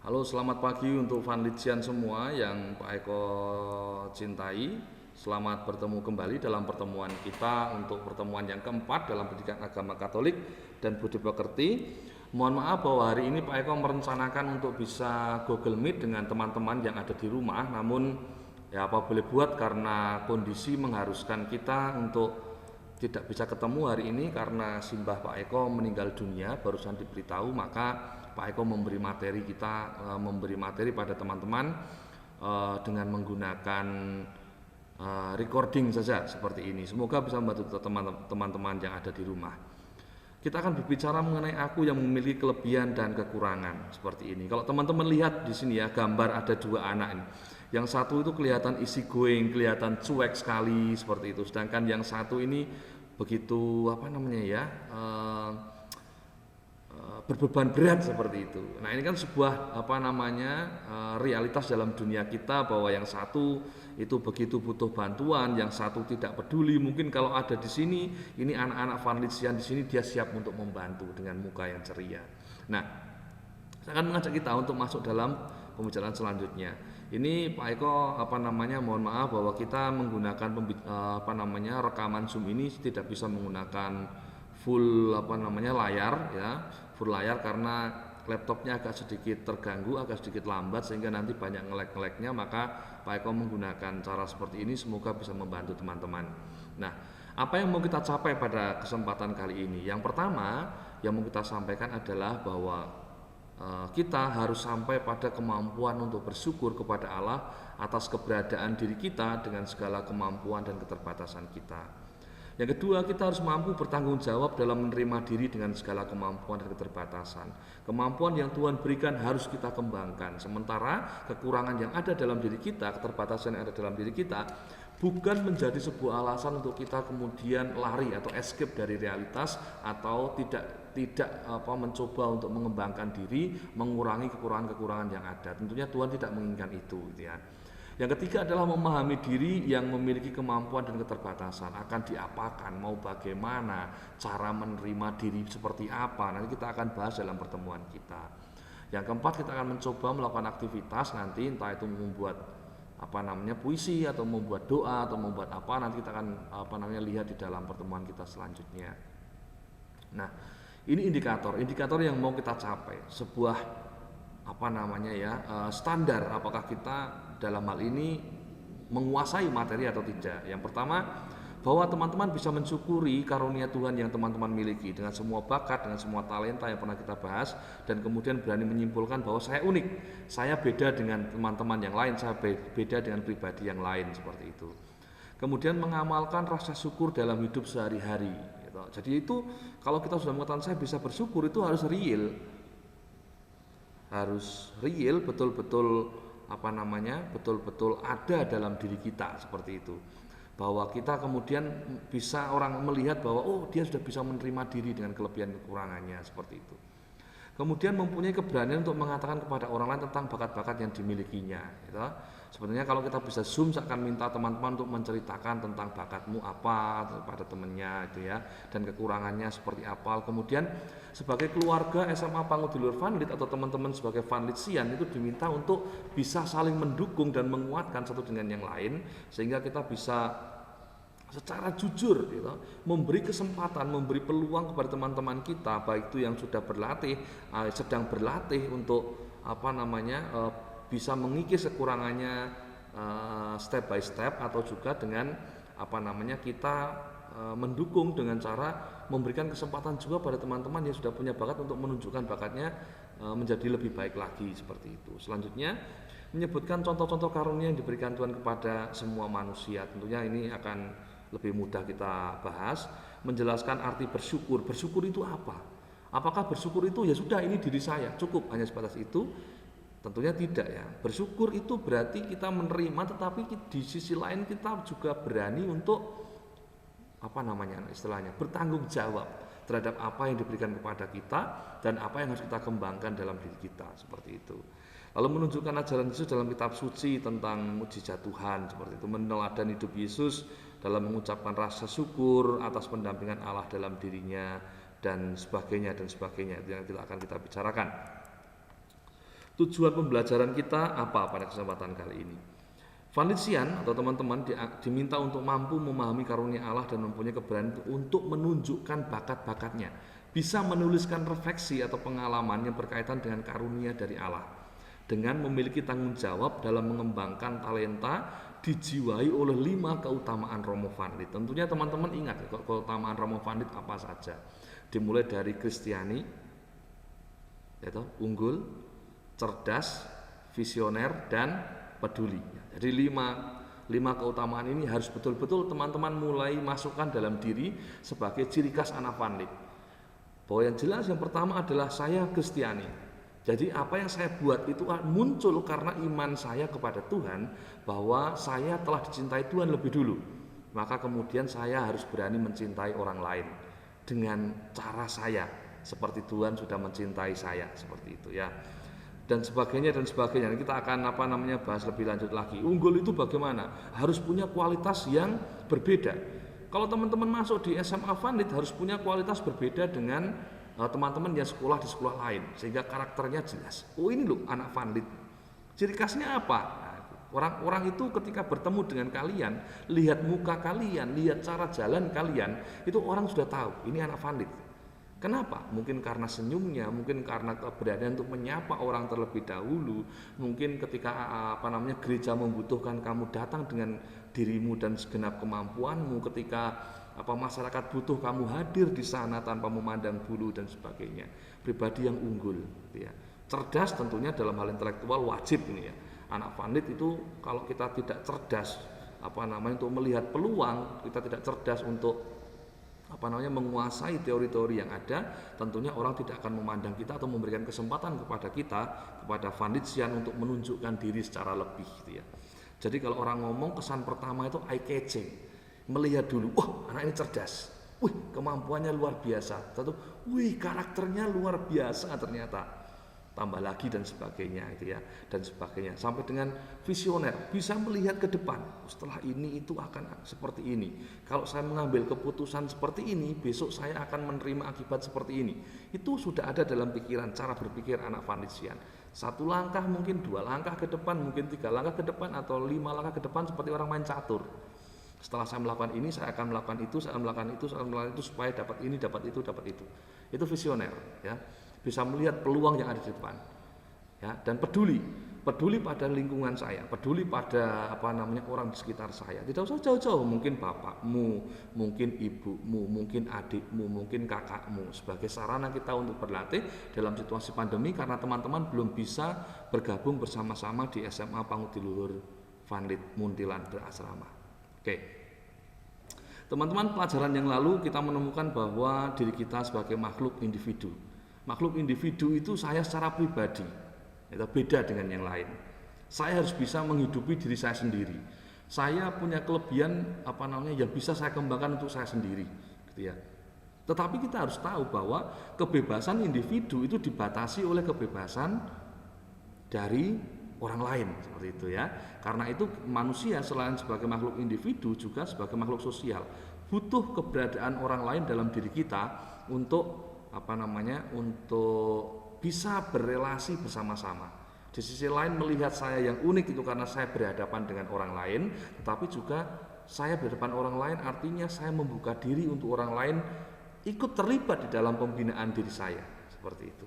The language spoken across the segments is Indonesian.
Halo, selamat pagi untuk Vanlijian semua yang Pak Eko cintai. Selamat bertemu kembali dalam pertemuan kita untuk pertemuan yang keempat dalam pendidikan agama Katolik dan Budi Pekerti. Mohon maaf bahwa hari ini Pak Eko merencanakan untuk bisa Google Meet dengan teman-teman yang ada di rumah. Namun ya apa boleh buat karena kondisi mengharuskan kita untuk tidak bisa ketemu hari ini karena simbah Pak Eko meninggal dunia, barusan diberitahu. Maka Pak Eko memberi materi memberi materi pada teman-teman dengan menggunakan recording saja seperti ini. Semoga bisa membantu teman-teman yang ada di rumah. Kita akan berbicara mengenai aku yang memiliki kelebihan dan kekurangan seperti ini. Kalau teman-teman lihat di sini ya, gambar ada dua anak ini. Yang satu itu kelihatan easy going, kelihatan cuek sekali seperti itu. Sedangkan yang satu ini begitu berbeban berat seperti itu. Nah, ini kan sebuah realitas dalam dunia kita bahwa yang satu itu begitu butuh bantuan, yang satu tidak peduli. Mungkin kalau ada di sini, ini anak-anak Vanlijian di sini dia siap untuk membantu dengan muka yang ceria. Nah, saya akan mengajak kita untuk masuk dalam pembicaraan selanjutnya. Ini Pak Eko mohon maaf bahwa kita menggunakan rekaman Zoom ini tidak bisa menggunakan full layar ya, full layar karena laptopnya agak sedikit terganggu, agak sedikit lambat sehingga nanti banyak nge-lag-nya. Maka Pak Eko menggunakan cara seperti ini, semoga bisa membantu teman-teman. Nah, apa yang mau kita capai pada kesempatan kali ini? Yang pertama yang mau kita sampaikan adalah bahwa kita harus sampai pada kemampuan untuk bersyukur kepada Allah atas keberadaan diri kita dengan segala kemampuan dan keterbatasan kita. Yang kedua, kita harus mampu bertanggung jawab dalam menerima diri dengan segala kemampuan dan keterbatasan. Kemampuan yang Tuhan berikan harus kita kembangkan. Sementara kekurangan yang ada dalam diri kita, keterbatasan yang ada dalam diri kita, bukan menjadi sebuah alasan untuk kita kemudian lari atau escape dari realitas atau tidak mencoba untuk mengembangkan diri, mengurangi kekurangan-kekurangan yang ada. Tentunya Tuhan tidak menginginkan itu, gitu ya. Yang ketiga adalah memahami diri yang memiliki kemampuan dan keterbatasan akan diapakan, mau bagaimana, cara menerima diri seperti apa. Nanti kita akan bahas dalam pertemuan kita. Yang keempat, kita akan mencoba melakukan aktivitas nanti, entah itu membuat puisi atau membuat doa atau membuat apa, nanti kita akan lihat di dalam pertemuan kita selanjutnya. Nah, ini indikator yang mau kita capai, sebuah standar apakah kita dalam hal ini menguasai materi atau tidak. Yang pertama, bahwa teman-teman bisa mensyukuri karunia Tuhan yang teman-teman miliki dengan semua bakat, dengan semua talenta yang pernah kita bahas, dan kemudian berani menyimpulkan bahwa saya unik, saya beda dengan teman-teman yang lain, saya beda dengan pribadi yang lain seperti itu. Kemudian mengamalkan rasa syukur dalam hidup sehari-hari gitu. Jadi itu kalau kita sudah mengatakan saya bisa bersyukur, itu harus real, betul-betul betul-betul ada dalam diri kita seperti itu. Bahwa kita kemudian bisa orang melihat bahwa oh, dia sudah bisa menerima diri dengan kelebihan kekurangannya seperti itu. Kemudian mempunyai keberanian untuk mengatakan kepada orang lain tentang bakat-bakat yang dimilikinya gitu. Sebenarnya kalau kita bisa Zoom, saya akan minta teman-teman untuk menceritakan tentang bakatmu apa pada temannya itu ya, dan kekurangannya seperti apa. Kemudian sebagai keluarga SMA Pangudulur Vanlit atau teman-teman sebagai Vanlijian itu diminta untuk bisa saling mendukung dan menguatkan satu dengan yang lain, sehingga kita bisa secara jujur gitu, memberi kesempatan, memberi peluang kepada teman-teman kita, baik itu yang sudah berlatih, sedang berlatih untuk bisa mengikis kekurangannya step by step, atau juga dengan kita mendukung dengan cara memberikan kesempatan juga pada teman-teman yang sudah punya bakat untuk menunjukkan bakatnya menjadi lebih baik lagi seperti itu. Selanjutnya menyebutkan contoh-contoh karunia yang diberikan Tuhan kepada semua manusia. Tentunya ini akan lebih mudah kita bahas, menjelaskan arti bersyukur. Bersyukur itu apa? Apakah bersyukur itu ya sudah ini diri saya, cukup hanya sebatas itu? Tentunya tidak ya. Bersyukur itu berarti kita menerima, tetapi di sisi lain kita juga berani untuk bertanggung jawab terhadap apa yang diberikan kepada kita dan apa yang harus kita kembangkan dalam diri kita seperti itu. Lalu menunjukkan ajaran Yesus dalam kitab suci tentang mukjizat Tuhan seperti itu, meneladani hidup Yesus dalam mengucapkan rasa syukur atas pendampingan Allah dalam dirinya dan sebagainya itu yang akan kita bicarakan. Tujuan pembelajaran kita apa pada kesempatan kali ini? Vanitian atau teman-teman diminta untuk mampu memahami karunia Allah dan mempunyai keberanian untuk menunjukkan bakat-bakatnya. Bisa menuliskan refleksi atau pengalaman yang berkaitan dengan karunia dari Allah. Dengan memiliki tanggung jawab dalam mengembangkan talenta dijiwai oleh 5 keutamaan Romo Van Lith. Tentunya teman-teman ingat keutamaan Romo Van Lith apa saja. Dimulai dari Kristiani, yaitu unggul, cerdas, visioner, dan peduli. Jadi lima keutamaan ini harus betul-betul teman-teman mulai masukkan dalam diri sebagai ciri khas anak Van Lith. Bahwa yang jelas yang pertama adalah saya Kristiani. Jadi apa yang saya buat itu muncul karena iman saya kepada Tuhan, bahwa saya telah dicintai Tuhan lebih dulu. Maka kemudian saya harus berani mencintai orang lain dengan cara saya, seperti Tuhan sudah mencintai saya, seperti itu ya. Dan sebagainya. Kita akan bahas lebih lanjut lagi. Unggul itu bagaimana? Harus punya kualitas yang berbeda. Kalau teman-teman masuk di SMA Van Lith harus punya kualitas berbeda dengan teman-teman yang sekolah di sekolah lain, sehingga karakternya jelas. Oh, ini loh anak Van Lith. Ciri khasnya apa? Nah, orang-orang itu ketika bertemu dengan kalian, lihat muka kalian, lihat cara jalan kalian, itu orang sudah tahu ini anak Van Lith. Kenapa? Mungkin karena senyumnya, mungkin karena keberanian untuk menyapa orang terlebih dahulu, mungkin ketika gereja membutuhkan kamu datang dengan dirimu dan segenap kemampuanmu, ketika masyarakat butuh kamu hadir di sana tanpa memandang bulu dan sebagainya. Pribadi yang unggul, gitu ya. Cerdas tentunya dalam hal intelektual wajib ini ya. Anak Van Lith itu kalau kita tidak cerdas untuk melihat peluang, kita tidak cerdas untuk menguasai teori-teori yang ada, tentunya orang tidak akan memandang kita atau memberikan kesempatan kepada kita, kepada Van Lithian untuk menunjukkan diri secara lebih gitu ya. Jadi kalau orang ngomong, kesan pertama itu eye catching, melihat dulu, wah anak ini cerdas, wih kemampuannya luar biasa, wih karakternya luar biasa ternyata, tambah lagi dan sebagainya itu ya, dan sebagainya, sampai dengan visioner, bisa melihat ke depan, setelah ini itu akan seperti ini, kalau saya mengambil keputusan seperti ini, besok saya akan menerima akibat seperti ini. Itu sudah ada dalam pikiran, cara berpikir anak Van Lithian. 1 langkah, mungkin 2 langkah ke depan, mungkin 3 langkah ke depan, atau 5 langkah ke depan, seperti orang main catur. Setelah saya melakukan ini, saya akan melakukan itu, saya akan melakukan itu, saya akan melakukan itu, supaya dapat ini, dapat itu, dapat itu. Itu visioner ya. Bisa melihat peluang yang ada di depan ya, dan peduli pada lingkungan saya, peduli pada orang di sekitar saya. Tidak usah jauh-jauh, mungkin bapakmu, mungkin ibumu, mungkin adikmu, mungkin kakakmu, sebagai sarana kita untuk berlatih dalam situasi pandemi, karena teman-teman belum bisa bergabung bersama-sama di SMA Pangutiluhur Van Lith Muntilan berasrama. Oke. Teman-teman, pelajaran yang lalu kita menemukan bahwa diri kita sebagai makhluk individu. Makhluk individu itu saya secara pribadi, itu beda dengan yang lain. Saya harus bisa menghidupi diri saya sendiri. Saya punya kelebihan yang bisa saya kembangkan untuk saya sendiri, gitu ya. Tetapi kita harus tahu bahwa kebebasan individu itu dibatasi oleh kebebasan dari orang lain, seperti itu ya. Karena itu manusia selain sebagai makhluk individu juga sebagai makhluk sosial, butuh keberadaan orang lain dalam diri kita untuk untuk bisa berelasi bersama-sama. Di sisi lain melihat saya yang unik itu karena saya berhadapan dengan orang lain, tetapi juga saya berhadapan orang lain artinya saya membuka diri untuk orang lain ikut terlibat di dalam pembinaan diri saya, seperti itu.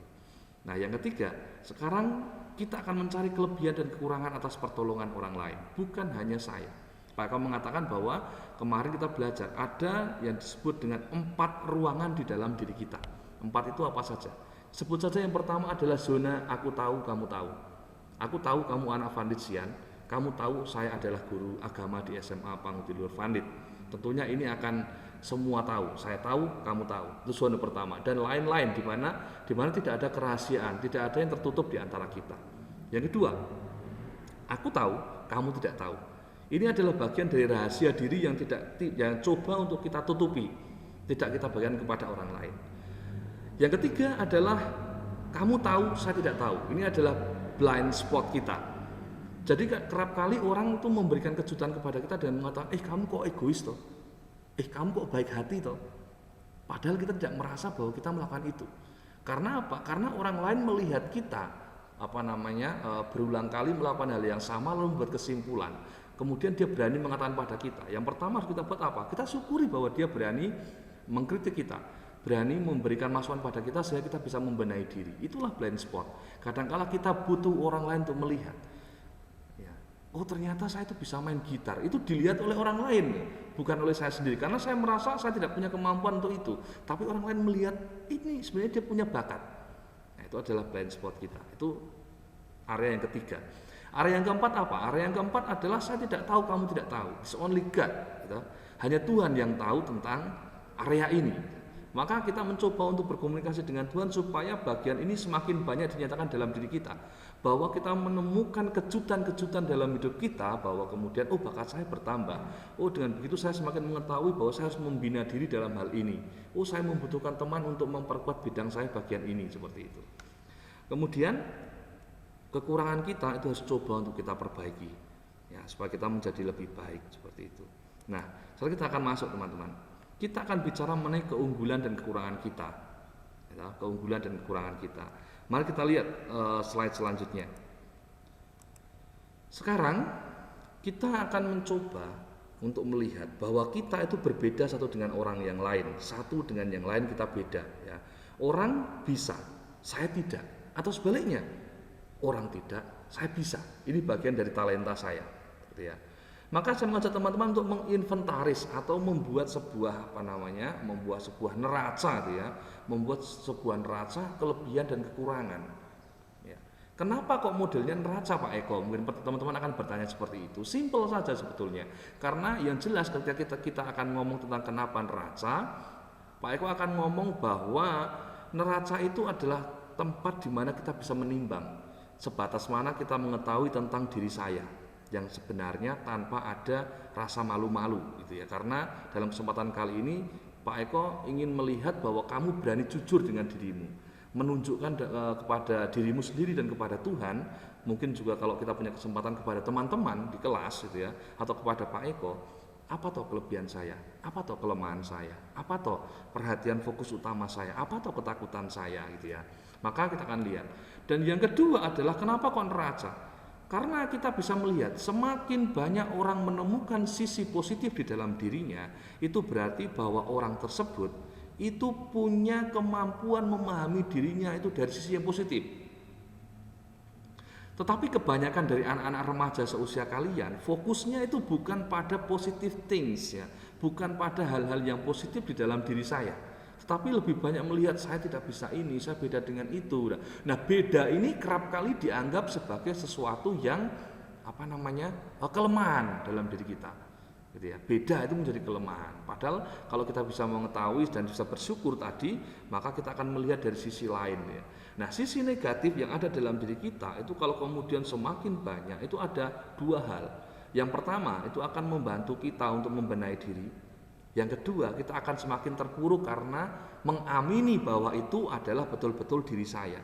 Nah, yang ketiga, sekarang kita akan mencari kelebihan dan kekurangan atas pertolongan orang lain, bukan hanya saya. Pak Eko mengatakan bahwa kemarin kita belajar ada yang disebut dengan 4 ruangan di dalam diri kita. 4 itu apa saja? Sebut saja yang pertama adalah zona aku tahu, kamu tahu. Aku tahu kamu anak Van Lithian, kamu tahu saya adalah guru agama di SMA Pangutiluhur Van Lith. Tentunya ini akan semua tahu, saya tahu, kamu tahu. Itu zona pertama. Dan lain-lain di mana tidak ada kerahasiaan, tidak ada yang tertutup di antara kita. Yang kedua, aku tahu, kamu tidak tahu. Ini adalah bagian dari rahasia diri yang coba untuk kita tutupi, tidak kita bagikan kepada orang lain. Yang ketiga adalah kamu tahu, saya tidak tahu. Ini adalah blind spot kita. Jadi kerap kali orang itu memberikan kejutan kepada kita dengan mengatakan, kamu kok egois toh? Kamu kok baik hati toh? Padahal kita tidak merasa bahwa kita melakukan itu. Karena apa? Karena orang lain melihat kita berulang kali melakukan hal yang sama lalu membuat kesimpulan. Kemudian dia berani mengatakan pada kita. Yang pertama harus kita buat apa? Kita syukuri bahwa dia berani mengkritik kita, berani memberikan masukan pada kita sehingga kita bisa membenahi diri. Itulah blind spot. Kadang-kala kita butuh orang lain untuk melihat. Ya. Oh ternyata saya itu bisa main gitar. Itu dilihat oleh orang lain, bukan oleh saya sendiri. Karena saya merasa saya tidak punya kemampuan untuk itu. Tapi orang lain melihat ini sebenarnya dia punya bakat. Nah, itu adalah blind spot kita. Itu area yang ketiga. Area yang keempat apa? Area yang keempat adalah saya tidak tahu, kamu tidak tahu. It's only God. Gitu. Hanya Tuhan yang tahu tentang area ini. Maka kita mencoba untuk berkomunikasi dengan Tuhan supaya bagian ini semakin banyak dinyatakan dalam diri kita. Bahwa kita menemukan kejutan-kejutan dalam hidup kita, bahwa kemudian bakat saya bertambah. Dengan begitu saya semakin mengetahui bahwa saya harus membina diri dalam hal ini. Saya membutuhkan teman untuk memperkuat bidang saya bagian ini, seperti itu. Kemudian kekurangan kita itu harus coba untuk kita perbaiki, ya, supaya kita menjadi lebih baik, seperti itu. Nah, sekarang kita akan masuk teman-teman. Kita akan bicara mengenai keunggulan dan kekurangan kita, ya, keunggulan dan kekurangan kita. Mari kita lihat slide selanjutnya. Sekarang kita akan mencoba untuk melihat bahwa kita itu berbeda satu dengan orang yang lain, satu dengan yang lain kita beda. Ya. Orang bisa, saya tidak, atau sebaliknya, orang tidak, saya bisa. Ini bagian dari talenta saya, gitu ya. Maka saya mengajak teman-teman untuk menginventaris atau membuat sebuah membuat sebuah neraca, gitu ya, membuat sebuah neraca kelebihan dan kekurangan. Ya. Kenapa kok modelnya neraca, Pak Eko? Mungkin teman-teman akan bertanya seperti itu. Simple saja sebetulnya. Karena yang jelas ketika kita akan ngomong tentang kenapa neraca, Pak Eko akan ngomong bahwa neraca itu adalah tempat di mana kita bisa menimbang sebatas mana kita mengetahui tentang diri saya yang sebenarnya tanpa ada rasa malu-malu, gitu ya. Karena dalam kesempatan kali ini Pak Eko ingin melihat bahwa kamu berani jujur dengan dirimu, menunjukkan kepada dirimu sendiri dan kepada Tuhan. Mungkin juga kalau kita punya kesempatan kepada teman-teman di kelas, gitu ya, atau kepada Pak Eko, apa toh kelebihan saya, apa toh kelemahan saya, apa toh perhatian fokus utama saya, apa toh ketakutan saya, gitu ya. Maka kita akan lihat. Dan yang kedua adalah kenapa kok neraca? Karena kita bisa melihat semakin banyak orang menemukan sisi positif di dalam dirinya, itu berarti bahwa orang tersebut itu punya kemampuan memahami dirinya itu dari sisi yang positif. Tetapi kebanyakan dari anak-anak remaja seusia kalian, fokusnya itu bukan pada positive things, ya, bukan pada hal-hal yang positif di dalam diri saya, tetapi lebih banyak melihat saya tidak bisa ini, saya beda dengan itu. Nah, beda ini kerap kali dianggap sebagai sesuatu yang kelemahan dalam diri kita, gitu ya. Beda itu menjadi kelemahan. Padahal kalau kita bisa mengetahui dan bisa bersyukur tadi, maka kita akan melihat dari sisi lain, ya. Nah, sisi negatif yang ada dalam diri kita itu kalau kemudian semakin banyak, itu ada dua hal. Yang pertama, itu akan membantu kita untuk membenahi diri. Yang kedua, kita akan semakin terpuruk karena mengamini bahwa itu adalah betul-betul diri saya.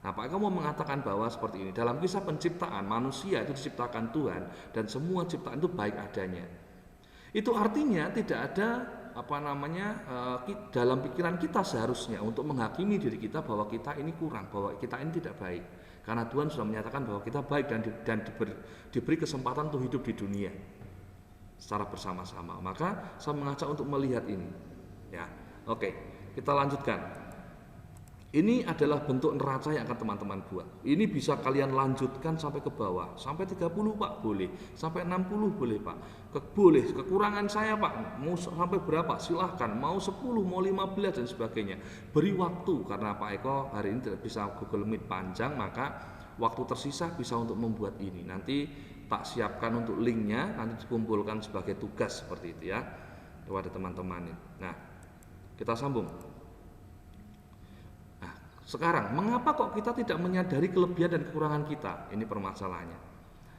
Nah, Pak Eko mau mengatakan bahwa seperti ini. Dalam kisah penciptaan, manusia itu diciptakan Tuhan dan semua ciptaan itu baik adanya. Itu artinya tidak ada dalam pikiran kita seharusnya untuk menghakimi diri kita bahwa kita ini kurang, bahwa kita ini tidak baik. Karena Tuhan sudah menyatakan bahwa kita baik dan diberi kesempatan untuk hidup di dunia secara bersama-sama. Maka saya mengajak untuk melihat ini, ya. Oke, kita lanjutkan. Ini adalah bentuk neraca yang akan teman-teman buat. Ini bisa kalian lanjutkan sampai ke bawah. Sampai 30 Pak boleh, sampai 60 boleh Pak. Boleh, kekurangan saya Pak, mau sampai berapa silahkan, mau 10, mau 15 dan sebagainya. Beri waktu, karena Pak Eko hari ini tidak bisa Google Meet panjang, maka waktu tersisa bisa untuk membuat ini. Nanti tak siapkan untuk linknya, nanti dikumpulkan sebagai tugas seperti itu, ya, kepada teman-teman. Nah, kita sambung. Nah, sekarang mengapa kok kita tidak menyadari kelebihan dan kekurangan kita? Ini permasalahannya.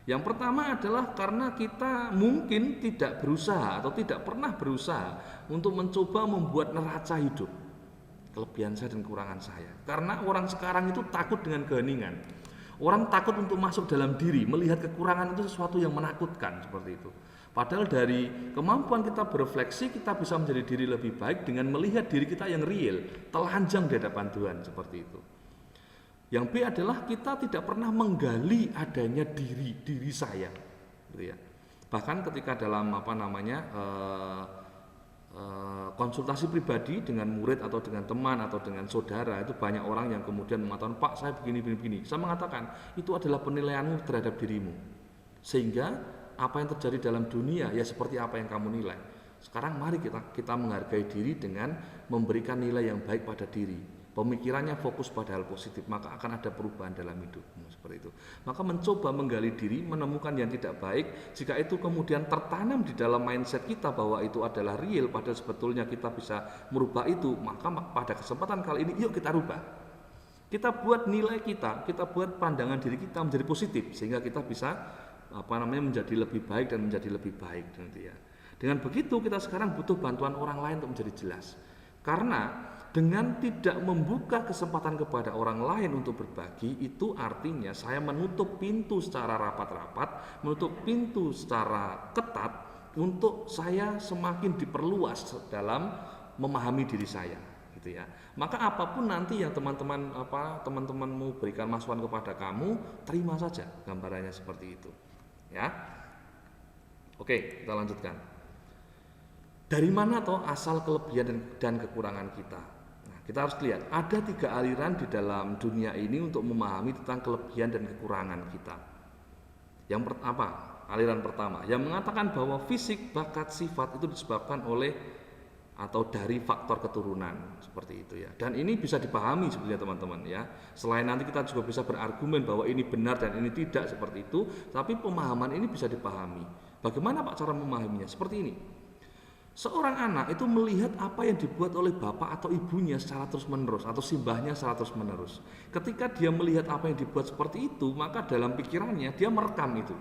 Yang pertama adalah karena kita mungkin tidak berusaha atau tidak pernah berusaha untuk mencoba membuat neraca hidup kelebihan saya dan kekurangan saya. Karena orang sekarang itu takut dengan keheningan. Orang takut untuk masuk dalam diri, melihat kekurangan itu sesuatu yang menakutkan, seperti itu. Padahal dari kemampuan kita berefleksi, kita bisa menjadi diri lebih baik dengan melihat diri kita yang real, telanjang di hadapan Tuhan, seperti itu. Yang B adalah kita tidak pernah menggali adanya diri saya, gitu ya. Bahkan ketika dalam konsultasi pribadi dengan murid atau dengan teman atau dengan saudara, itu banyak orang yang kemudian mengatakan, Pak saya begini. Saya mengatakan itu adalah penilaianmu terhadap dirimu, sehingga apa yang terjadi dalam dunia ya seperti apa yang kamu nilai. Sekarang mari kita menghargai diri dengan memberikan nilai yang baik pada diri. Pemikirannya fokus pada hal positif, maka akan ada perubahan dalam hidupmu, seperti itu. Maka mencoba menggali diri, menemukan yang tidak baik, jika itu kemudian tertanam di dalam mindset kita bahwa itu adalah real, padahal sebetulnya kita bisa merubah itu, maka pada kesempatan kali ini yuk kita rubah. Kita buat nilai kita buat pandangan diri kita menjadi positif, sehingga kita bisa menjadi lebih baik dan menjadi lebih baik nanti ya. Dengan begitu kita sekarang butuh bantuan orang lain untuk menjadi jelas. Karena dengan tidak membuka kesempatan kepada orang lain untuk berbagi, itu artinya saya menutup pintu secara rapat-rapat, menutup pintu secara ketat untuk saya semakin diperluas dalam memahami diri saya, gitu ya. Maka apapun nanti yang teman-temanmu berikan masukan kepada kamu, terima saja gambarannya seperti itu, ya. Oke, kita lanjutkan. Dari mana toh asal kelebihan dan kekurangan kita? Nah, kita harus lihat ada 3 aliran di dalam dunia ini untuk memahami tentang kelebihan dan kekurangan kita. Yang pertama, aliran pertama yang mengatakan bahwa fisik, bakat, sifat itu disebabkan oleh atau dari faktor keturunan, seperti itu ya. Dan ini bisa dipahami sebetulnya teman-teman ya. Selain nanti kita juga bisa berargumen bahwa ini benar dan ini tidak seperti itu, tapi pemahaman ini bisa dipahami. Bagaimana Pak cara memahaminya? Seperti ini. Seorang anak itu melihat apa yang dibuat oleh bapak atau ibunya secara terus-menerus atau simbahnya secara terus-menerus. Ketika dia melihat apa yang dibuat seperti itu, maka dalam pikirannya dia merekam itu.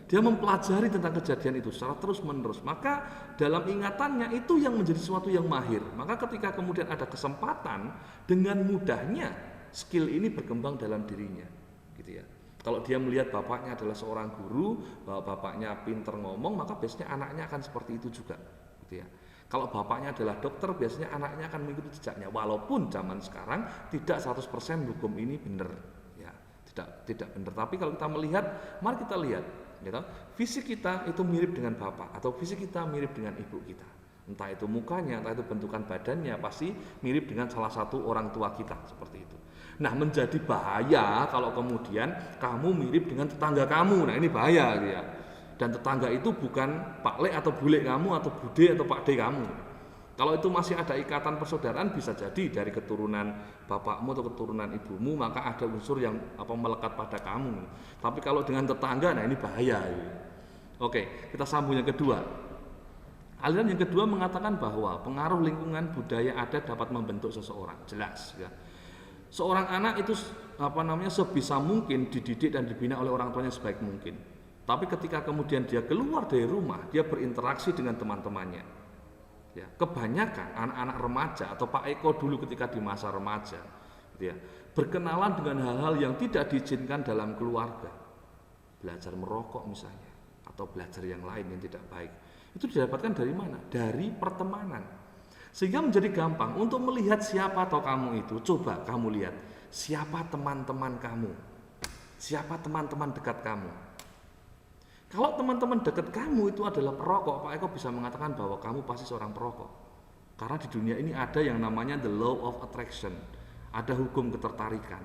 Dia mempelajari tentang kejadian itu secara terus-menerus. Maka dalam ingatannya itu yang menjadi sesuatu yang mahir. Maka ketika kemudian ada kesempatan, dengan mudahnya skill ini berkembang dalam dirinya, gitu ya. Kalau dia melihat bapaknya adalah seorang guru, bahwa bapaknya pinter ngomong, maka biasanya anaknya akan seperti itu juga, gitu ya. Kalau bapaknya adalah dokter, biasanya anaknya akan mengikuti jejaknya. Walaupun zaman sekarang tidak 100% hukum ini benar, ya, tidak benar. Tapi kalau kita melihat, mari kita lihat, gitu, fisik kita itu mirip dengan bapak atau fisik kita mirip dengan ibu kita. Entah itu mukanya, entah itu bentukan badannya, pasti mirip dengan salah satu orang tua kita, seperti itu. Nah, menjadi bahaya kalau kemudian kamu mirip dengan tetangga kamu. Nah, ini bahaya gitu ya. Dan tetangga itu bukan Pak Le atau Bule kamu atau Bude atau Pak De kamu. Kalau itu masih ada ikatan persaudaraan, bisa jadi dari keturunan bapakmu atau keturunan ibumu, maka ada unsur yang melekat pada kamu. Tapi kalau dengan tetangga, nah ini bahaya gitu. Oke, kita sambung yang kedua. Aliran yang kedua mengatakan bahwa pengaruh lingkungan, budaya, adat dapat membentuk seseorang. Jelas ya. Seorang anak itu sebisa mungkin dididik dan dibina oleh orang tuanya sebaik mungkin. Tapi ketika kemudian dia keluar dari rumah, dia berinteraksi dengan teman-temannya. Ya, kebanyakan anak-anak remaja atau Pak Eko dulu ketika di masa remaja, gitu ya, berkenalan dengan hal-hal yang tidak diizinkan dalam keluarga. Belajar merokok misalnya, atau belajar yang lain yang tidak baik. Itu didapatkan dari mana? Dari pertemanan. Sehingga menjadi gampang untuk melihat siapa atau kamu itu. Coba kamu lihat siapa teman-teman kamu, siapa teman-teman dekat kamu. Kalau teman-teman dekat kamu itu adalah perokok, Pak Eko bisa mengatakan bahwa kamu pasti seorang perokok. Karena di dunia ini ada yang namanya the law of attraction, ada hukum ketertarikan,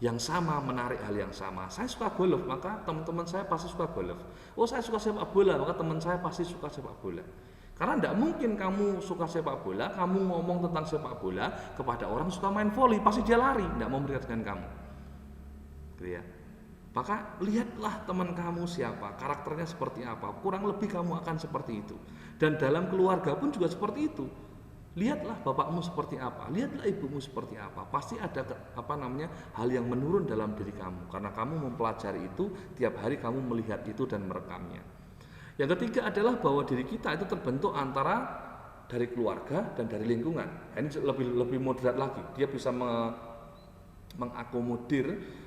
yang sama menarik hal yang sama. Saya suka golf, maka teman-teman saya pasti suka golf. Oh, saya suka sepak bola, maka teman saya pasti suka sepak bola. Karena tidak mungkin kamu suka sepak bola, kamu ngomong tentang sepak bola kepada orang suka main voli, pasti dia lari, tidak mau berikat dengan kamu, gitu ya. Maka lihatlah teman kamu siapa, karakternya seperti apa, kurang lebih kamu akan seperti itu. Dan dalam keluarga pun juga seperti itu. Lihatlah bapakmu seperti apa, lihatlah ibumu seperti apa. Pasti ada hal yang menurun dalam diri kamu karena kamu mempelajari itu, tiap hari kamu melihat itu dan merekamnya. Yang ketiga adalah bahwa diri kita itu terbentuk antara dari keluarga dan dari lingkungan. Ini lebih moderat lagi. Dia bisa mengakomodir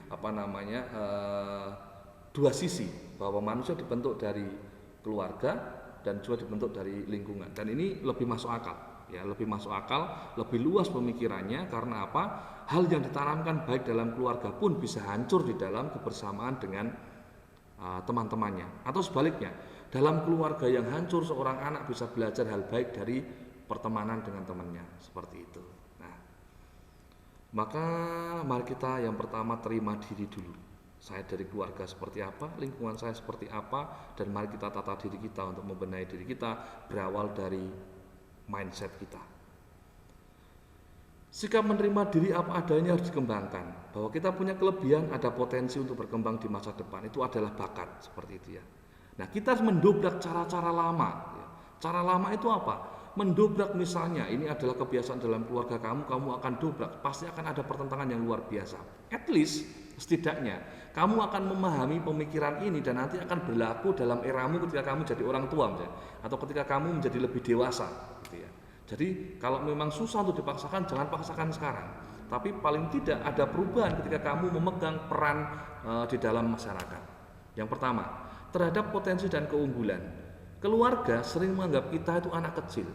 dua sisi, bahwa manusia dibentuk dari keluarga dan juga dibentuk dari lingkungan. Dan ini lebih masuk akal, ya, lebih masuk akal, lebih luas pemikirannya. Karena apa? hal yang ditanamkan baik dalam keluarga pun bisa hancur di dalam kebersamaan dengan teman-temannya. Atau sebaliknya, dalam keluarga yang hancur seorang anak bisa belajar hal baik dari pertemanan dengan temannya, seperti itu. Nah, maka mari kita yang pertama terima diri dulu. Saya dari keluarga seperti apa, lingkungan saya seperti apa, dan mari kita tata diri kita untuk membenahi diri kita berawal dari mindset kita. Sikap menerima diri apa adanya harus dikembangkan. Bahwa kita punya kelebihan, ada potensi untuk berkembang di masa depan. Itu adalah bakat, seperti itu ya. Nah, kita harus mendobrak cara-cara lama. Cara lama itu apa? Mendobrak misalnya, ini adalah kebiasaan dalam keluarga kamu akan dobrak. Pasti akan ada pertentangan yang luar biasa. At least, setidaknya, kamu akan memahami pemikiran ini dan nanti akan berlaku dalam eramu ketika kamu jadi orang tua misalnya, atau ketika kamu menjadi lebih dewasa gitu ya. Jadi kalau memang susah untuk dipaksakan, jangan paksakan sekarang. Tapi paling tidak ada perubahan ketika kamu memegang peran di dalam masyarakat. Yang pertama, terhadap potensi dan keunggulan. Keluarga sering menganggap kita itu anak kecil.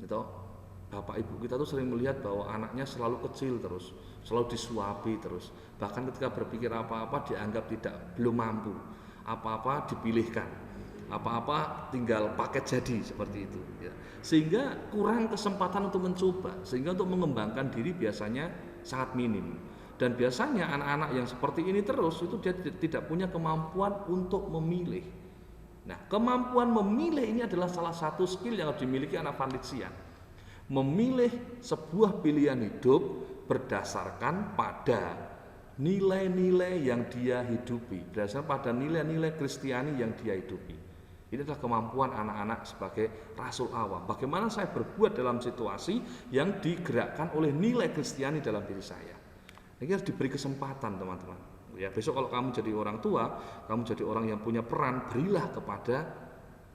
Gitu. Bapak ibu kita tuh sering melihat bahwa anaknya selalu kecil terus, selalu disuapi terus. Bahkan ketika berpikir apa-apa dianggap belum mampu. Apa-apa dipilihkan. Apa-apa tinggal paket jadi seperti itu ya. Sehingga kurang kesempatan untuk mencoba, sehingga untuk mengembangkan diri biasanya sangat minim. Dan biasanya anak-anak yang seperti ini terus itu dia tidak punya kemampuan untuk memilih. Nah, kemampuan memilih ini adalah salah satu skill yang harus dimiliki anak Vanlizian. Memilih sebuah pilihan hidup berdasarkan pada nilai-nilai yang dia hidupi, berdasarkan pada nilai-nilai Kristiani yang dia hidupi. Ini adalah kemampuan anak-anak sebagai rasul awam. Bagaimana saya berbuat dalam situasi yang digerakkan oleh nilai Kristiani dalam diri saya. Ini harus diberi kesempatan teman-teman. Ya, besok kalau kamu jadi orang tua, kamu jadi orang yang punya peran, berilah kepada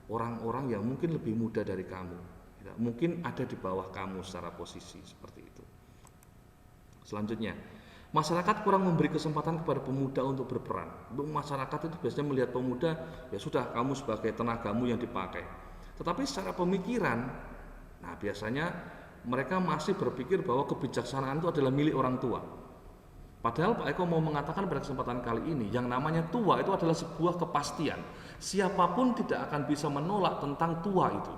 orang-orang yang mungkin lebih muda dari kamu. Ya, mungkin ada di bawah kamu secara posisi seperti itu. Selanjutnya, masyarakat kurang memberi kesempatan kepada pemuda untuk berperan. Untuk masyarakat itu biasanya melihat pemuda, ya sudah kamu sebagai tenagamu yang dipakai. Tetapi secara pemikiran, nah biasanya mereka masih berpikir bahwa kebijaksanaan itu adalah milik orang tua. Padahal Pak Eko mau mengatakan pada kesempatan kali ini, yang namanya tua itu adalah sebuah kepastian. Siapapun tidak akan bisa menolak tentang tua itu.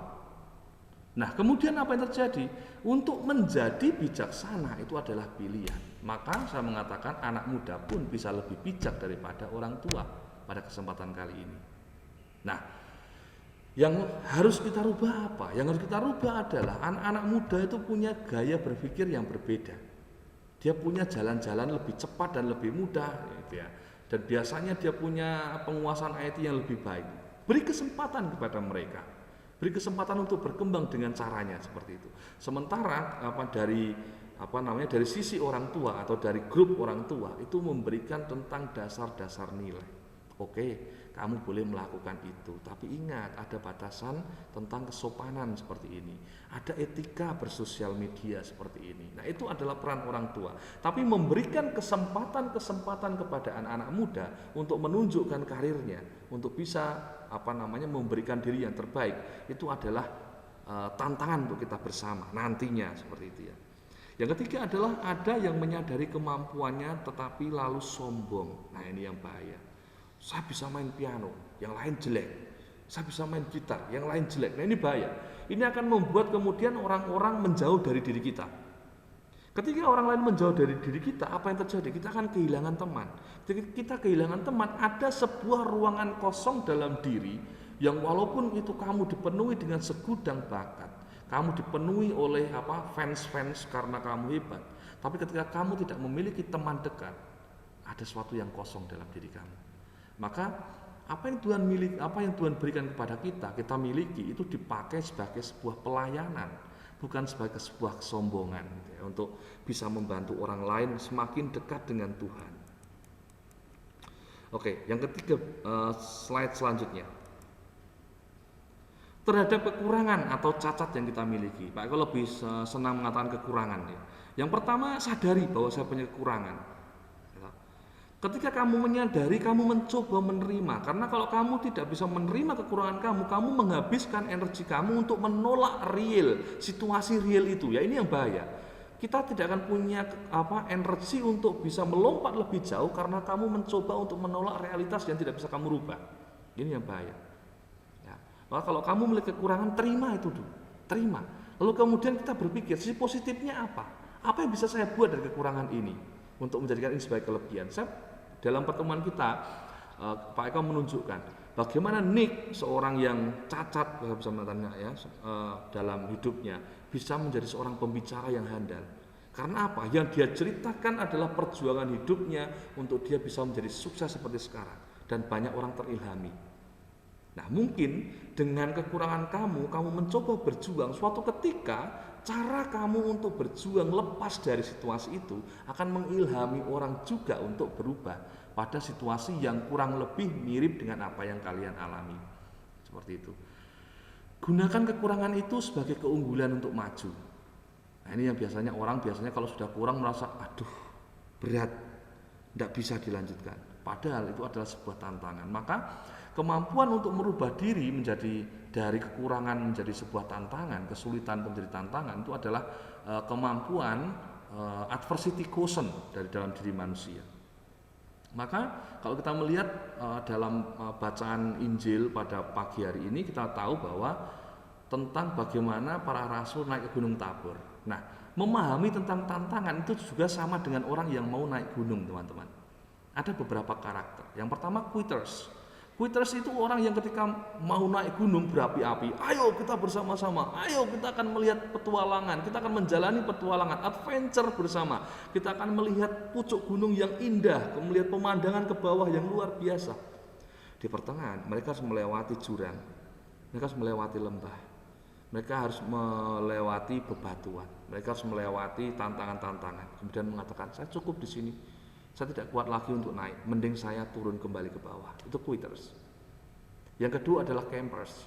Nah, kemudian apa yang terjadi? Untuk menjadi bijaksana itu adalah pilihan. Maka saya mengatakan anak muda pun bisa lebih bijak daripada orang tua pada kesempatan kali ini. Nah, yang harus kita rubah apa? Yang harus kita rubah adalah anak-anak muda itu punya gaya berpikir yang berbeda. Dia punya jalan-jalan lebih cepat dan lebih mudah gitu ya. Dan biasanya dia punya penguasaan IT yang lebih baik. Beri kesempatan kepada mereka. Beri kesempatan untuk berkembang dengan caranya seperti itu. Sementara dari sisi orang tua atau dari grup orang tua itu memberikan tentang dasar-dasar nilai. Oke, kamu boleh melakukan itu, tapi ingat ada batasan tentang kesopanan seperti ini. Ada etika bersosial media seperti ini. Nah, itu adalah peran orang tua. Tapi memberikan kesempatan kepada anak-anak muda untuk menunjukkan karirnya, untuk bisa memberikan diri yang terbaik, itu adalah tantangan untuk kita bersama nantinya seperti itu ya. Yang ketiga adalah ada yang menyadari kemampuannya tetapi lalu sombong. Nah, ini yang bahaya. Saya bisa main piano, yang lain jelek. Saya bisa main gitar, yang lain jelek. Nah, ini bahaya. Ini akan membuat kemudian orang-orang menjauh dari diri kita. Ketika orang lain menjauh dari diri kita, apa yang terjadi? Kita akan kehilangan teman. Ketika kita kehilangan teman, ada sebuah ruangan kosong dalam diri yang walaupun itu kamu dipenuhi dengan segudang bakat, kamu dipenuhi oleh fans-fans karena kamu hebat. Tapi ketika kamu tidak memiliki teman dekat, ada sesuatu yang kosong dalam diri kamu. Maka apa yang Tuhan berikan kepada kita miliki itu dipakai sebagai sebuah pelayanan, bukan sebagai sebuah kesombongan gitu ya, untuk bisa membantu orang lain semakin dekat dengan Tuhan. Oke, yang ketiga, slide selanjutnya. Terhadap kekurangan atau cacat yang kita miliki, Pak Eko lebih senang mengatakan kekurangan ya. Yang pertama, sadari bahwa saya punya kekurangan. Ketika kamu menyadari, kamu mencoba menerima. Karena kalau kamu tidak bisa menerima kekurangan kamu menghabiskan energi kamu untuk menolak situasi real itu. Ya, ini yang bahaya. kita tidak akan punya energi untuk bisa melompat lebih jauh karena kamu mencoba untuk menolak realitas yang tidak bisa kamu rubah. Ini yang bahaya. Ya. Maka kalau kamu memiliki kekurangan, terima itu dulu, terima. Lalu kemudian kita berpikir sisi positifnya apa? Apa yang bisa saya buat dari kekurangan ini untuk menjadikan ini sebagai kelebihan? Dalam pertemuan kita, Pak Eko menunjukkan bagaimana Nick, seorang yang cacat dalam hidupnya, bisa menjadi seorang pembicara yang handal. Karena apa? Yang dia ceritakan adalah perjuangan hidupnya untuk dia bisa menjadi sukses seperti sekarang, dan banyak orang terilhami. Nah, mungkin dengan kekurangan kamu mencoba berjuang, suatu ketika cara kamu untuk berjuang lepas dari situasi itu akan mengilhami orang juga untuk berubah pada situasi yang kurang lebih mirip dengan apa yang kalian alami. Seperti itu. Gunakan kekurangan itu sebagai keunggulan untuk maju. Nah, ini yang orang biasanya kalau sudah kurang merasa aduh berat, tidak bisa dilanjutkan. Padahal itu adalah sebuah tantangan. Maka kemampuan untuk merubah diri menjadi dari kekurangan menjadi sebuah tantangan, kesulitan menjadi tantangan, itu adalah kemampuan adversity quotient dari dalam diri manusia. Maka kalau kita melihat dalam bacaan Injil pada pagi hari ini, kita tahu bahwa tentang bagaimana para rasul naik ke Gunung Tabor. Nah, memahami tentang tantangan itu juga sama dengan orang yang mau naik gunung, teman-teman. Ada beberapa karakter. Yang pertama, quitters. Quitters itu orang yang ketika mau naik gunung berapi-api, ayo kita bersama-sama, ayo kita akan melihat petualangan, kita akan menjalani petualangan, adventure bersama. Kita akan melihat pucuk gunung yang indah, melihat pemandangan ke bawah yang luar biasa. Di pertengahan, mereka harus melewati jurang, mereka harus melewati lembah, mereka harus melewati bebatuan, mereka harus melewati tantangan-tantangan. Kemudian mengatakan, saya cukup di sini. Saya tidak kuat lagi untuk naik, mending saya turun kembali ke bawah. Itu quitters. Yang kedua adalah campers.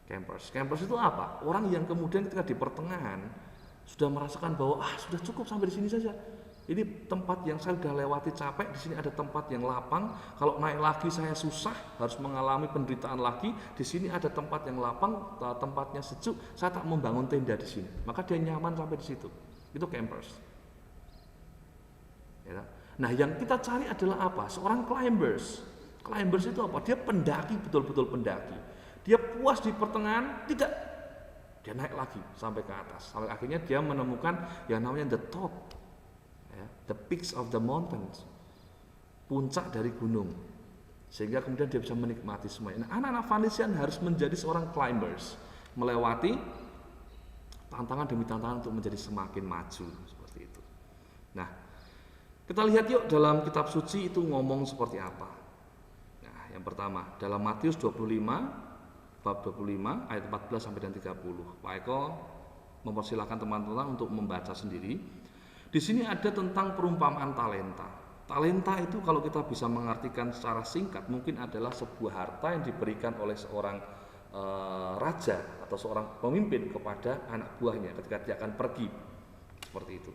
Campers itu apa? Orang yang kemudian ketika di pertengahan sudah merasakan bahwa sudah cukup sampai di sini saja. Ini tempat yang saya sudah lewati capek, di sini ada tempat yang lapang. Kalau naik lagi saya susah, harus mengalami penderitaan lagi. Di sini ada tempat yang lapang, tempatnya sejuk. Saya tak membangun tenda di sini. Maka dia nyaman sampai di situ. Itu campers. Ya. Nah, yang kita cari adalah apa? Seorang climbers. Climbers itu apa? Dia pendaki, betul-betul pendaki. Dia puas di pertengahan, tidak. Dia naik lagi sampai ke atas. Sampai akhirnya dia menemukan yang namanya the top, ya, the peaks of the mountains, puncak dari gunung. Sehingga kemudian dia bisa menikmati semuanya. Nah, anak-anak Vanessian harus menjadi seorang climbers, melewati tantangan demi tantangan untuk menjadi semakin maju seperti itu. Nah, kita lihat yuk dalam kitab suci itu ngomong seperti apa. Nah, yang pertama dalam Matius 25 bab 25 ayat 14 sampai dan 30. Pak Eko mempersilahkan teman-teman untuk membaca sendiri. Di sini ada tentang perumpamaan talenta. Talenta itu kalau kita bisa mengartikan secara singkat mungkin adalah sebuah harta yang diberikan oleh seorang raja atau seorang pemimpin kepada anak buahnya ketika dia akan pergi. Seperti itu.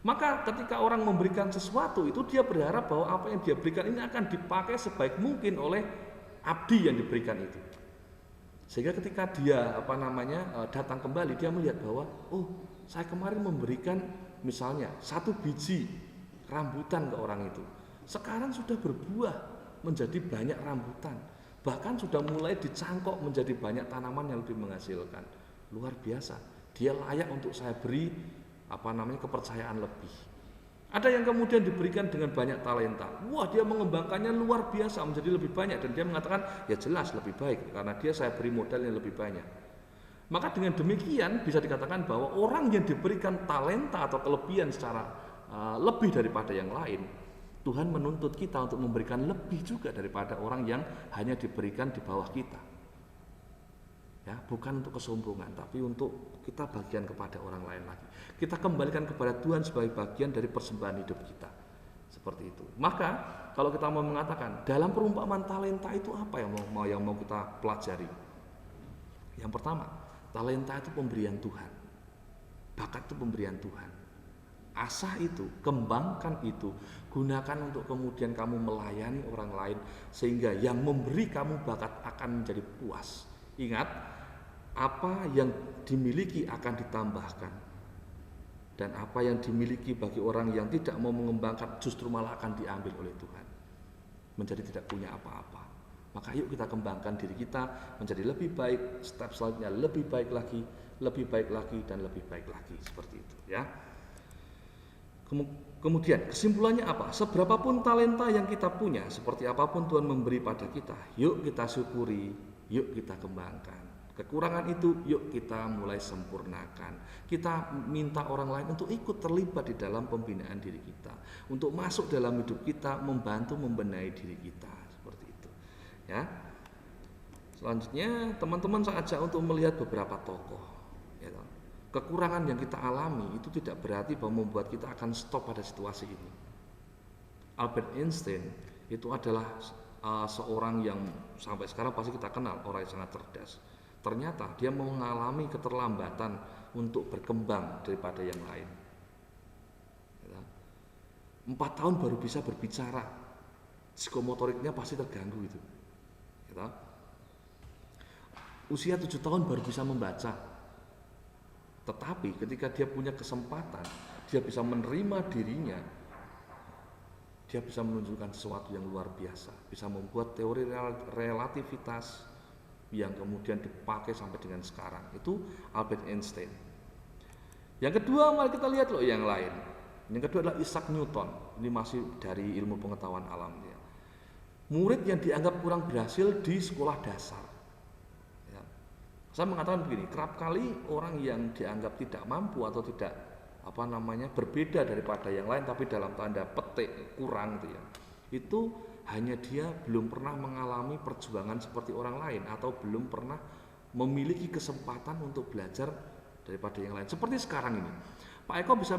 Maka ketika orang memberikan sesuatu itu dia berharap bahwa apa yang dia berikan ini akan dipakai sebaik mungkin oleh abdi yang diberikan itu. Sehingga ketika dia datang kembali, dia melihat bahwa saya kemarin memberikan misalnya 1 biji rambutan ke orang itu. Sekarang sudah berbuah menjadi banyak rambutan. Bahkan sudah mulai dicangkok menjadi banyak tanaman yang lebih menghasilkan. Luar biasa. Dia layak untuk saya beri kepercayaan lebih. Ada yang kemudian diberikan dengan banyak talenta. Wah, dia mengembangkannya luar biasa menjadi lebih banyak dan dia mengatakan ya jelas lebih baik karena saya beri modal yang lebih banyak. Maka dengan demikian bisa dikatakan bahwa orang yang diberikan talenta atau kelebihan secara lebih daripada yang lain, Tuhan menuntut kita untuk memberikan lebih juga daripada orang yang hanya diberikan di bawah kita. Ya, bukan untuk kesombongan, tapi untuk kita bagian kepada orang lain lagi. Kita kembalikan kepada Tuhan sebagai bagian dari persembahan hidup kita. Seperti itu. Maka kalau kita mau mengatakan dalam perumpamaan talenta itu apa yang mau kita pelajari? Yang pertama, talenta itu pemberian Tuhan. Bakat itu pemberian Tuhan. Asah itu, kembangkan itu, gunakan untuk kemudian kamu melayani orang lain sehingga yang memberi kamu bakat akan menjadi puas. Ingat, apa yang dimiliki akan ditambahkan. Dan apa yang dimiliki bagi orang yang tidak mau mengembangkan justru malah akan diambil oleh Tuhan, menjadi tidak punya apa-apa. Maka yuk kita kembangkan diri kita menjadi lebih baik, step selanjutnya lebih baik lagi, dan lebih baik lagi, seperti itu ya. Kemudian kesimpulannya apa? Seberapapun talenta yang kita punya, seperti apapun Tuhan memberi pada kita, yuk kita syukuri, yuk kita kembangkan. Kekurangan itu yuk kita mulai sempurnakan. Kita minta orang lain untuk ikut terlibat di dalam pembinaan diri kita, untuk masuk dalam hidup kita, membantu membenahi diri kita, seperti itu ya. Selanjutnya teman-teman saya ajak untuk melihat beberapa tokoh ya. Kekurangan yang kita alami itu tidak berarti bahwa membuat kita akan stop pada situasi ini. Albert Einstein itu adalah seorang yang sampai sekarang pasti kita kenal, orang yang sangat cerdas. Ternyata dia mengalami keterlambatan untuk berkembang daripada yang lain. 4 tahun baru bisa berbicara, psikomotoriknya pasti terganggu itu. Usia 7 tahun baru bisa membaca. Tetapi ketika dia punya kesempatan, dia bisa menerima dirinya, dia bisa menunjukkan sesuatu yang luar biasa, bisa membuat teori relativitas yang kemudian dipakai sampai dengan sekarang. Itu Albert Einstein. Yang kedua, mari kita lihat yang lain. Yang kedua adalah Isaac Newton. Ini masih dari ilmu pengetahuan alam dia. Murid yang dianggap kurang berhasil di sekolah dasar. Ya. Saya mengatakan begini, kerap kali orang yang dianggap tidak mampu atau tidak berbeda daripada yang lain, tapi dalam tanda petik kurang gitu ya. Itu hanya dia belum pernah mengalami perjuangan seperti orang lain, atau belum pernah memiliki kesempatan untuk belajar daripada yang lain. Seperti sekarang ini, Pak Eko bisa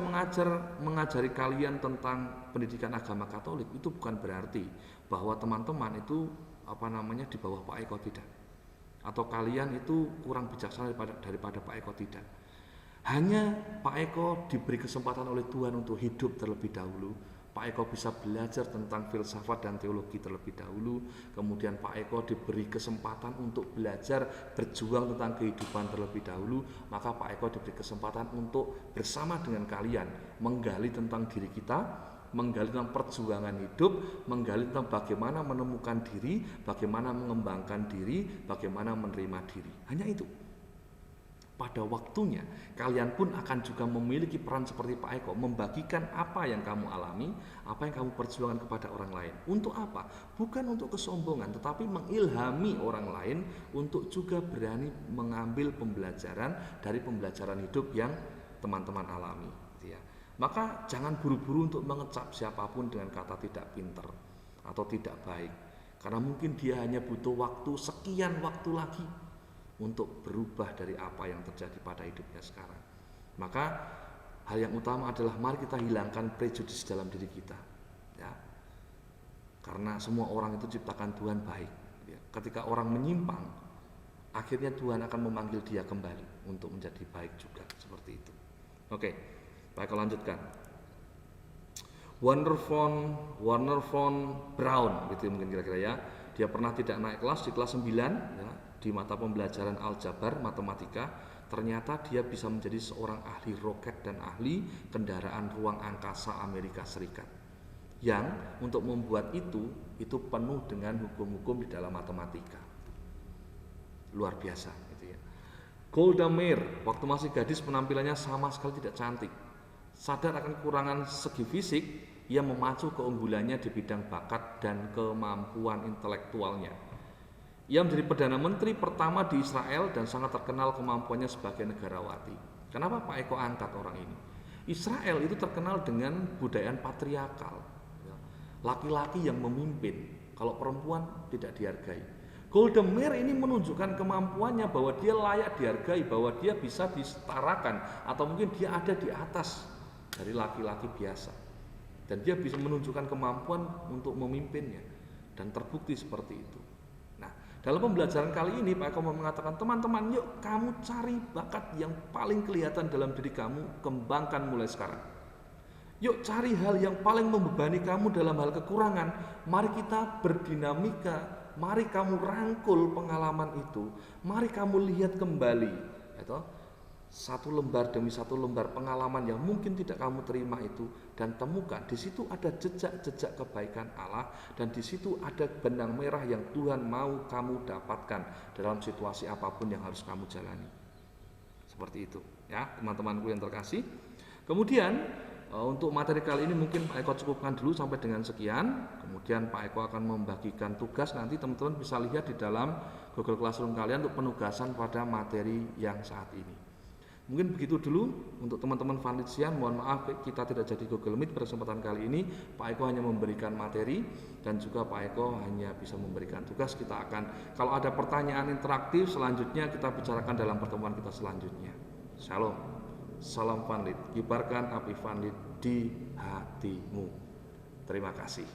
mengajari kalian tentang pendidikan agama Katolik, itu bukan berarti bahwa teman-teman itu di bawah Pak Eko, tidak. Atau kalian itu kurang bijaksana daripada Pak Eko, tidak. Hanya Pak Eko diberi kesempatan oleh Tuhan untuk hidup terlebih dahulu. Pak Eko bisa belajar tentang filsafat dan teologi terlebih dahulu. Kemudian Pak Eko diberi kesempatan untuk belajar berjuang tentang kehidupan terlebih dahulu. Maka Pak Eko diberi kesempatan untuk bersama dengan kalian menggali tentang diri kita, menggali tentang perjuangan hidup, menggali tentang bagaimana menemukan diri, bagaimana mengembangkan diri, bagaimana menerima diri. Hanya itu. Pada waktunya kalian pun akan juga memiliki peran seperti Pak Eko, membagikan apa yang kamu alami, apa yang kamu perjuangkan kepada orang lain. Untuk apa? Bukan untuk kesombongan, tetapi mengilhami orang lain untuk juga berani mengambil pembelajaran dari pembelajaran hidup yang teman-teman alami, gitu ya. Maka jangan buru-buru untuk mengecap siapapun dengan kata tidak pintar atau tidak baik, karena mungkin dia hanya butuh waktu sekian waktu lagi untuk berubah dari apa yang terjadi pada hidupnya sekarang. Maka hal yang utama adalah mari kita hilangkan prejudis dalam diri kita, ya. Karena semua orang itu ciptakan Tuhan baik, ya. Ketika orang menyimpang, akhirnya Tuhan akan memanggil dia kembali untuk menjadi baik juga, seperti itu. Oke, baik, kita lanjutkan. Warner von Braun, gitu mungkin kira-kira ya. Dia pernah tidak naik kelas di kelas 9, ya, di mata pembelajaran aljabar matematika. Ternyata dia bisa menjadi seorang ahli roket dan ahli kendaraan ruang angkasa Amerika Serikat, yang untuk membuat itu penuh dengan hukum-hukum di dalam matematika. Luar biasa gitu ya. Golda Meir waktu masih gadis penampilannya sama sekali tidak cantik. Sadar akan kekurangan segi fisik, ia memacu keunggulannya di bidang bakat dan kemampuan intelektualnya. Ia menjadi Perdana Menteri pertama di Israel dan sangat terkenal kemampuannya sebagai negarawati. Kenapa Pak Eko angkat orang ini? Israel itu terkenal dengan budaya patriarkal, laki-laki yang memimpin, kalau perempuan tidak dihargai. Golda Meir ini menunjukkan kemampuannya bahwa dia layak dihargai, bahwa dia bisa disetarakan, atau mungkin dia ada di atas dari laki-laki biasa. Dan dia bisa menunjukkan kemampuan untuk memimpinnya, dan terbukti seperti itu. Dalam pembelajaran kali ini Pak Eko mengatakan, teman-teman, yuk kamu cari bakat yang paling kelihatan dalam diri kamu, kembangkan mulai sekarang. Yuk cari hal yang paling membebani kamu dalam hal kekurangan, mari kita berdinamika, mari kamu rangkul pengalaman itu, mari kamu lihat kembali, satu lembar demi satu lembar pengalaman yang mungkin tidak kamu terima itu, dan temukan di situ ada jejak-jejak kebaikan Allah, dan di situ ada benang merah yang Tuhan mau kamu dapatkan dalam situasi apapun yang harus kamu jalani. Seperti itu ya teman-temanku yang terkasih. Kemudian untuk materi kali ini mungkin Pak Eko cukupkan dulu sampai dengan sekian. Kemudian Pak Eko akan membagikan tugas, nanti teman-teman bisa lihat di dalam Google Classroom kalian untuk penugasan pada materi yang saat ini. Mungkin begitu dulu untuk teman-teman Vanlitsian. Mohon maaf kita tidak jadi Google Meet pada kesempatan kali ini. Pak Eko hanya memberikan materi dan juga Pak Eko hanya bisa memberikan tugas. Kita akan, kalau ada pertanyaan interaktif selanjutnya kita bicarakan dalam pertemuan kita selanjutnya. Shalom, salam Vanlit, kibarkan api Vanlit di hatimu. Terima kasih.